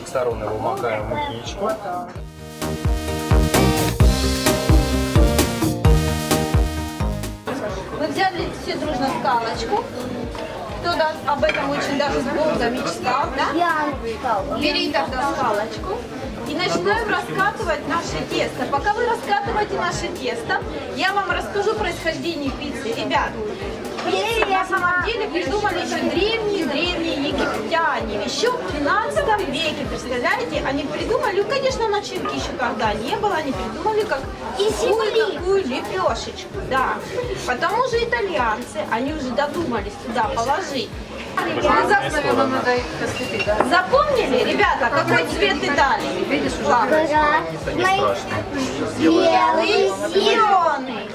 всех сторон его макаем в мукичку. Мы взяли все дружно скалочку. Кто-то об этом очень даже долго мечтал, да? Бери тогда скалочку и начинаем раскатывать наше тесто. Пока вы раскатываете наше тесто, я вам расскажу происхождение пиццы. Ребят, пиццу на самом деле придумали еще древние египтяне. Еще в 12 веке, представляете, они придумали, конечно, начинки еще тогда не было, они придумали как такую лепешечку, да. Потому же итальянцы, они уже додумались туда положить. Запомнили, ребята, какой цвет и дали? Видишь, белый, зеленый.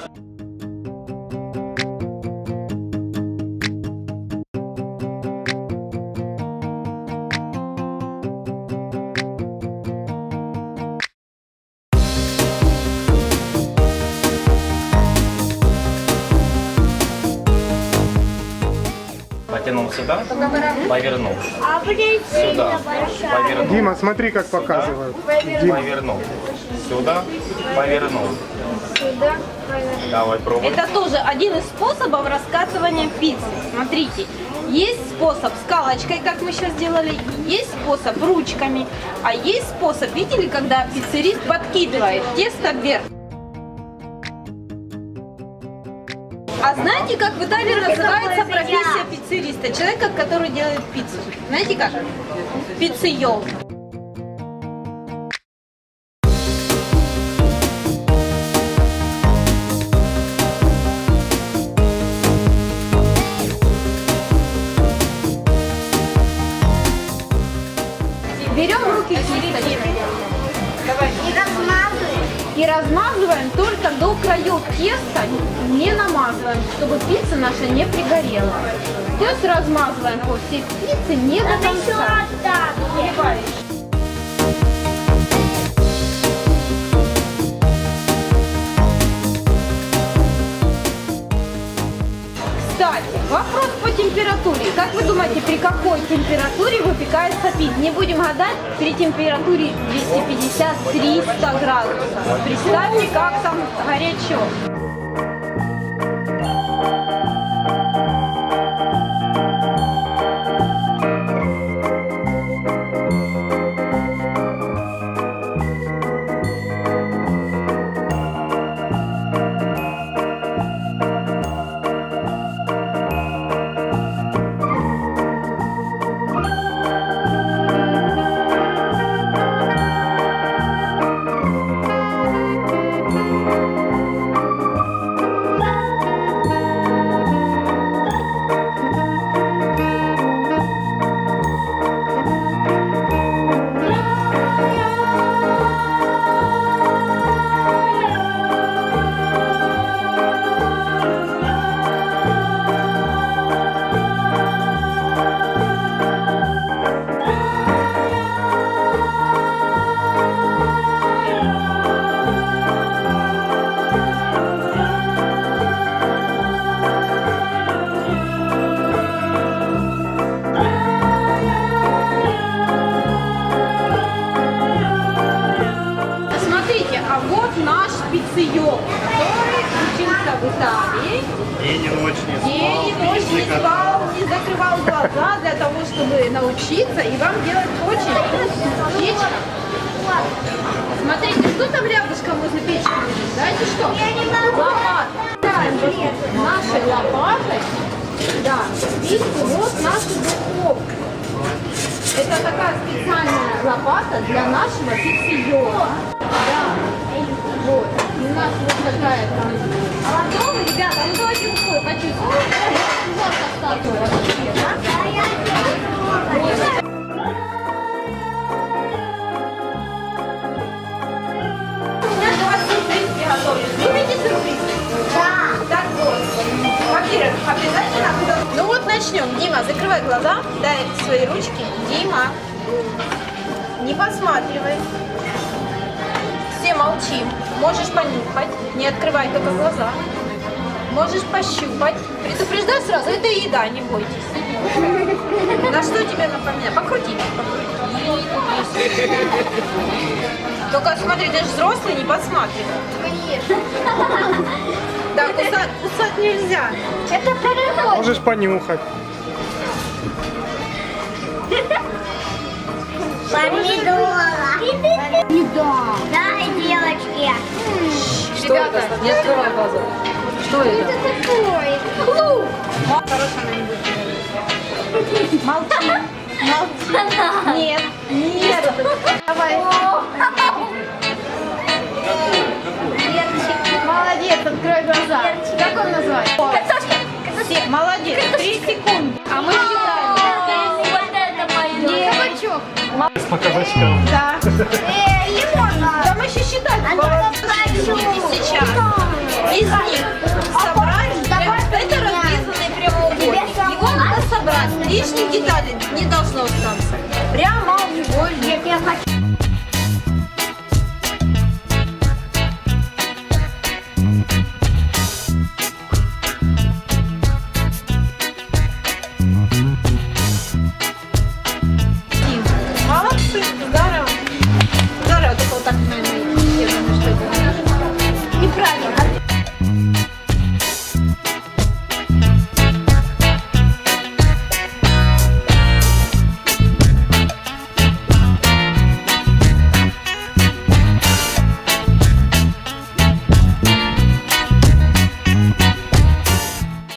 Потянул сюда, повернул. Сюда, повернул. Дима, смотри, как показывают. Повернул. Сюда, повернул. Давай пробуй. Это тоже один из способов раскатывания пиццы. Смотрите, есть способ скалочкой, как мы сейчас делали, есть способ ручками, а есть способ, видели, когда пиццерист подкидывает тесто вверх. А знаете, как в Италии называется профессия пиццериста? Человека, который делает пиццу. Знаете как? Пиццейол. Берем в руки кисточку. И размазываем только до краев теста, не намазываем, чтобы пицца наша не пригорела. Тест размазываем по всей пицце не до конца. Кстати, вопрос по температуре. Как вы думаете, при какой температуре выпекается пицца? Не будем гадать, при температуре 250-300 градусов. Представьте, как там горячо. Пиццейол, который учился в Италии. День и ночь не спал. День и ночь не спал, не закрывал глаза для того, чтобы научиться и вам делать очень вкусную печку. Смотрите, что там рядышком возле печки лежит? Знаете что? Лопата. Нашей лопатой, да, видите, вот наша духовка. Это такая специальная лопата для нашего пиццейола. Да. Вот. И у нас вот такая там. А потом, ребята, ну давайте рукой почувствуем. У вас остаток вообще, да? Я для вас сюрприз приготовлю. Любите сюрприз? Да. Так вот. Во-первых, обязательно. Ну вот начнем. Дима, закрывай глаза, дай свои ручки. Дима, не посматривай. Все молчим. Можешь понюхать. Не открывай только глаза. можешь пощупать. Предупреждаю сразу, это еда, не бойтесь. На что тебе напоминает? Покрути. Только смотри, ты же взрослый, не подсматривай. Да, кусать нельзя. Это перевод. Можешь понюхать. Помидора. Дай, девочки. Что это? Не открывай глаза. Что это? такое? Лук. Хорошая она не будет. Молчи. Молчи. Нет. Нет. Давай. Молодец, открой глаза. Как он называется? Картошка. Молодец. 3 секунды. А мы считаем. Вот это мое. Кабачок. По кабачкам. Да. Лимон. Да мы еще считать будем. Сейчас. Из них собрать. Это разрезанный прямоугольник. Его надо собрать. Лишних деталей не должно остаться. Прямоугольник. Я хочу